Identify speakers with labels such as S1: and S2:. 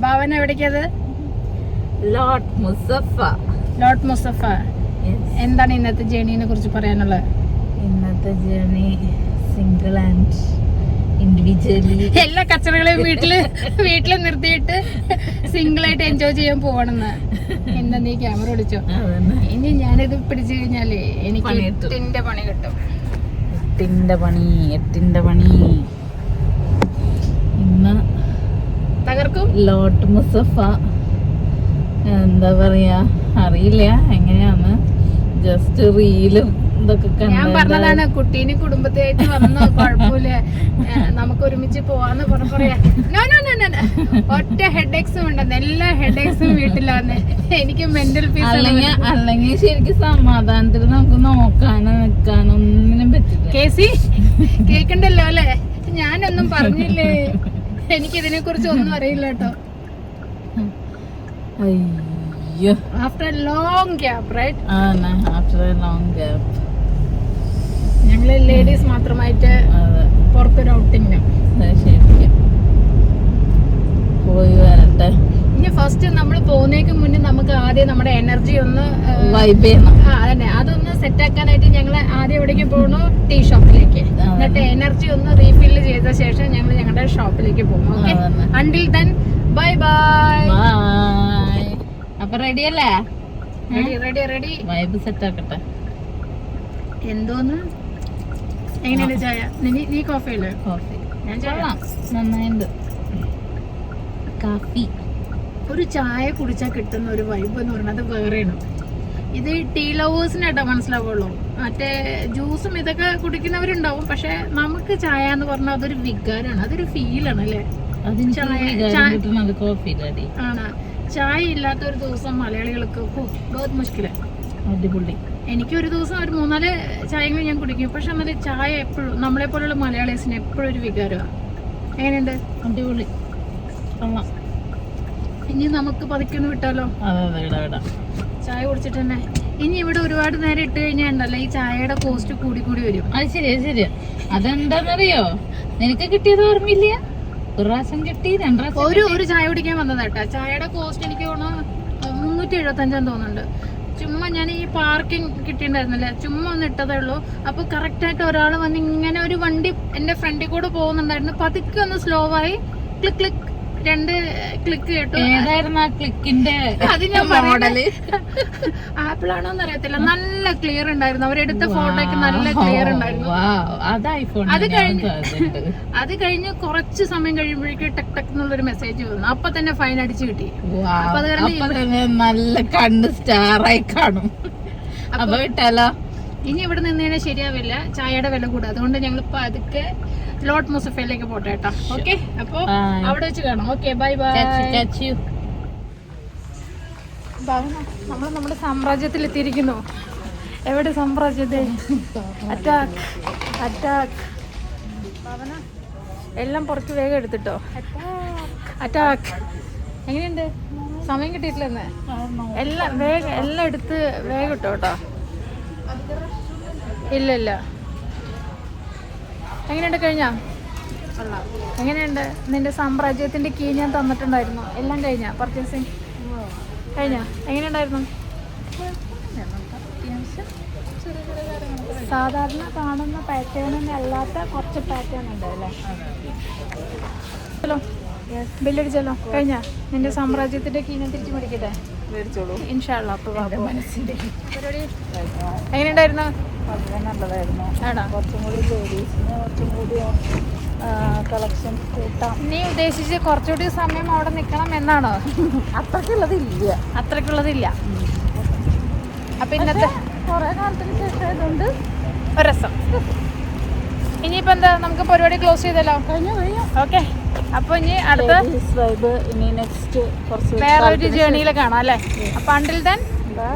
S1: ഭാവന എവിടേക്കത്?
S2: ലോട്ട് മുസഫ.
S1: എന്താണ് ഇന്നത്തെ ജേർണിനെ കുറിച്ച് പറയാനുള്ളത്?
S2: ഇന്നത്തെ ജേർണി സിംഗിൾ ആൻഡ് ഇൻഡിവിജ്വലി
S1: എല്ലാ കച്ചറകളെയും വീട്ടില് നിർത്തിയിട്ട് സിംഗിൾ ആയിട്ട് എൻജോയ് ചെയ്യാൻ പോവാണെന്ന്. എന്താ നീ ക്യാമറ വിളിച്ചോ? ഇനി ഞാനിത് പിടിച്ചു കഴിഞ്ഞാലേ എനിക്ക് 8ന്റെ പണി കിട്ടും.
S2: 8ന്റെ പണി ഇന്ന്
S1: തകർക്കും.
S2: ലോട്ട് മുസഫ എന്താ പറയാ അറിയില്ല എങ്ങനെയാന്ന്, ജസ്റ്റ് റീലും ഇതൊക്കെ
S1: ഞാൻ പറഞ്ഞതാണ്. കുട്ടീനെ കുടുംബത്തെയായിട്ട് വന്നോ, കുഴപ്പമില്ല, നമുക്ക് ഒരുമിച്ച് പോവാന്ന് പറയാ. ഒറ്റ ഹെഡേക്സും ഉണ്ടെന്ന്, എല്ലാ ഹെഡേക്സും വീട്ടിലാന്ന്. എനിക്ക് മെന്റൽ പീസ്
S2: അല്ലെങ്കിൽ ശരിക്കും സമാധാനത്തിൽ നമുക്ക് നോക്കാനോ നിക്കാനോ ഒന്നിനും പറ്റില്ല.
S1: കേസി കേക്കണ്ടല്ലോ അല്ലെ, ഞാനൊന്നും പറഞ്ഞില്ലേ, എനിക്കിതിനെ കുറിച്ച് ഒന്നും അറിയില്ല കേട്ടോ.
S2: അയ്യോ,
S1: after a long gap, right?
S2: After a long gap
S1: ഞങ്ങള് ലേഡീസ് മാത്രമായിട്ട് പുറത്തൊരു ഔട്ടിങ്.
S2: ശരിക്കും പോയി വരട്ടെ.
S1: ഇനി ഫസ്റ്റ് നമ്മൾ പോകുന്നതിന് മുന്നേ നമുക്ക് ആദ്യം നമ്മുടെ എനർജി ഒന്ന്
S2: വൈബ് ചെയ്യണം.
S1: അതന്നെ, അതൊന്ന് സെറ്റ് ആക്കാനായിട്ട് ഞങ്ങൾ ആദ്യം എവിടേക്ക് പോകണു? ടീ ഷോപ്പിലേക്ക്. എന്നിട്ട് എനർജി ഒന്ന് റീഫില്ല് ചെയ്ത ശേഷം ഞങ്ങൾ ഞങ്ങളുടെ ഷോപ്പിലേക്ക് പോകും. Okay, until then bye bye.
S2: അപ്പൊ റെഡി അല്ലേ?
S1: റെഡി.
S2: വൈബ് സെറ്റ് ആക്കട്ടെ.
S1: എന്തോന്ന്, എങ്ങനെയാണ് ചായ? നീ കോഫി അല്ലേ?
S2: കോഫി
S1: ഞാൻ ചായ.
S2: നന്നായിണ്ട്. കാപ്പി
S1: ഒരു ചായ കുടിച്ചാൽ കിട്ടുന്ന ഒരു വൈബ് എന്ന് പറയുന്നത് വേറെയാണ്. ഇത് ടീ ലവേഴ്സിനായിട്ടാ മനസ്സിലാവുള്ളൂ. മറ്റേ ജ്യൂസും ഇതൊക്കെ കുടിക്കുന്നവരുണ്ടാവും, പക്ഷെ നമുക്ക് ചായ എന്ന് പറഞ്ഞാൽ അതൊരു വികാരമാണ്, അതൊരു ഫീലാണ് അല്ലേ? ആണ്. ചായ ഇല്ലാത്ത ഒരു ദിവസം മലയാളികൾക്ക് ബഹുത് മുഷ്കിലാണ്.
S2: അടിപൊളി.
S1: എനിക്ക് ഒരു ദിവസം ഒരു 3-4 ചായകൾ ഞാൻ കുടിക്കും, പക്ഷെ എന്നാലും ചായ എപ്പോഴും നമ്മളെ പോലുള്ള മലയാളീസിന് എപ്പോഴും ഒരു വികാരമാണ്. എങ്ങനെയുണ്ട്?
S2: അടിപൊളി.
S1: ഇനി നമുക്ക് പതുക്കൊന്ന് വിട്ടാലോ? ചായ കുടിച്ചിട്ട് തന്നെ. ഇനി ഇവിടെ ഒരുപാട് നേരം ഇട്ട് കഴിഞ്ഞാൽ ഉണ്ടല്ലോ, ഈ ചായയുടെ കോസ്റ്റ് കൂടി വരും.
S2: അത് ശരിയാ. അതെന്താന്നറിയോ, നിനക്ക് കിട്ടിയത് ഓർമ്മയില്ല? ഒരു പ്രാവശ്യം കിട്ടി, 2 പ്രാവശ്യം
S1: ഒരു ചായ കുടിക്കാൻ വന്നതാട്ടാ. ചായയുടെ കോസ്റ്റ് എനിക്ക് തോന്നുന്നു 375 തോന്നുന്നുണ്ട്. ചുമ്മാ ഞാൻ ഈ പാർക്കിംഗ് കിട്ടിയിട്ടുണ്ടായിരുന്നില്ല, ചുമ്മാ ഒന്ന് ഇട്ടതേ ഉള്ളൂ. അപ്പൊ കറക്റ്റ് ആയിട്ട് ഒരാൾ വന്ന് ഇങ്ങനെ ഒരു വണ്ടി എന്റെ ഫ്രണ്ടിൽ കൂടെ പോകുന്നുണ്ടായിരുന്നു. പതുക്കെ ഒന്ന് സ്ലോ ആയി, ക്ലിക്ക് 2 ക്ലിക്ക് കേട്ടു.
S2: ഏതായിരുന്നു ആ ക്ലിക്കിന്റെ?
S1: അത് ഞാൻ മോഡല് ആപ്പിൾ ആണോന്ന് അറിയത്തില്ല. നല്ല ക്ലിയർ ഉണ്ടായിരുന്നു, അവരെടുത്ത ഫോട്ടോയ്ക്ക് നല്ല ക്ലിയർ ഉണ്ടായിരുന്നു. അത് കഴിഞ്ഞ് കുറച്ച് സമയം കഴിയുമ്പോഴേക്കും ടെക് എന്നുള്ളൊരു മെസ്സേജ് വന്നു. അപ്പൊ തന്നെ ഫൈൻ അടിച്ചു കിട്ടി. അപ്പൊ അത്
S2: നല്ല കണ്ണ് സ്റ്റാറായി കാണും. അപ്പൊ വിട്ടാലോ?
S1: ഇനി ഇവിടെ നിന്നതിനെ ശരിയാവില്ല, ചായയുടെ വില കൂടും. അതുകൊണ്ട് ഞങ്ങൾ ഇപ്പൊ അതൊക്കെ ലോട്ട് മുസഫയിലേക്ക് പോട്ടെ കേട്ടോ. ഓക്കെ, അപ്പൊ അവിടെ വെച്ച് കാണാം. Okay, bye bye. നമ്മൾ നമ്മുടെ സാമ്രാജ്യത്തിൽ എത്തിയിരിക്കുന്നു. എവിടെ സാമ്രാജ്യത്തെ? അറ്റാക്ക്. എല്ലാം പുറത്ത് വേഗം എടുത്തിട്ടോ. അറ്റാക്ക്. എങ്ങനെയുണ്ട്? സമയം കിട്ടിയിട്ടില്ലെന്ന്. എല്ലാം എടുത്ത് വേഗം ഇട്ടോ കേട്ടോ. ഇല്ല. എങ്ങനെയുണ്ട്? കഴിഞ്ഞാ? എങ്ങനെയുണ്ട്? നിന്റെ സാമ്രാജ്യത്തിന്റെ കീ ഞാൻ തന്നിട്ടുണ്ടായിരുന്നു. എല്ലാം കഴിഞ്ഞാ? പർച്ചേസിങ് കഴിഞ്ഞാ? എങ്ങനെയുണ്ടായിരുന്നു? സാധാരണ കാണുന്ന പാറ്റേണിനല്ലാത്ത കുറച്ച് പാറ്റേൺ ഉണ്ട് അല്ലേ? ഹലോ, ബില്ലടിച്ചല്ലോ. കഴിഞ്ഞാ? നിന്റെ സാമ്രാജ്യത്തിന്റെ കീ ഞാൻ തിരിച്ചു മേടിക്കട്ടെ? മേടിച്ചോളൂ ഇൻഷാ അല്ലാഹ്. അപ്പൊ മനസ്സിന്റെ പരിപാടി എങ്ങനെയുണ്ടായിരുന്നു?
S2: വളരെ നല്ലതായിരുന്നു. കുറച്ചും കൂടി ലേഡീസിന് കുറച്ചും കൂടി കളക്ഷൻ കിട്ടാം.
S1: നീ ഉദ്ദേശിച്ച് കുറച്ചുകൂടി സമയം അവിടെ നിൽക്കണം എന്നാണോ? അത്രക്കുള്ളതില്ല. അപ്പൊ ഇന്നത്തെ
S2: കുറെ കാലത്തിന് ശേഷം ആയതുകൊണ്ട്
S1: ഒരു രസം. ഇനിയിപ്പോ എന്താ, നമുക്ക് പരിപാടി ക്ലോസ് ചെയ്തല്ലോ? കഴിഞ്ഞു. ഓക്കെ, അപ്പൊ ഇനി അടുത്ത
S2: ഇനി നെക്സ്റ്റ് കുറച്ച്
S1: വേറൊരു ജേർണിയിൽ കാണാം അല്ലേ? അപ്പൊ അണ്ടിൽ ദെൻ
S2: ബൈ.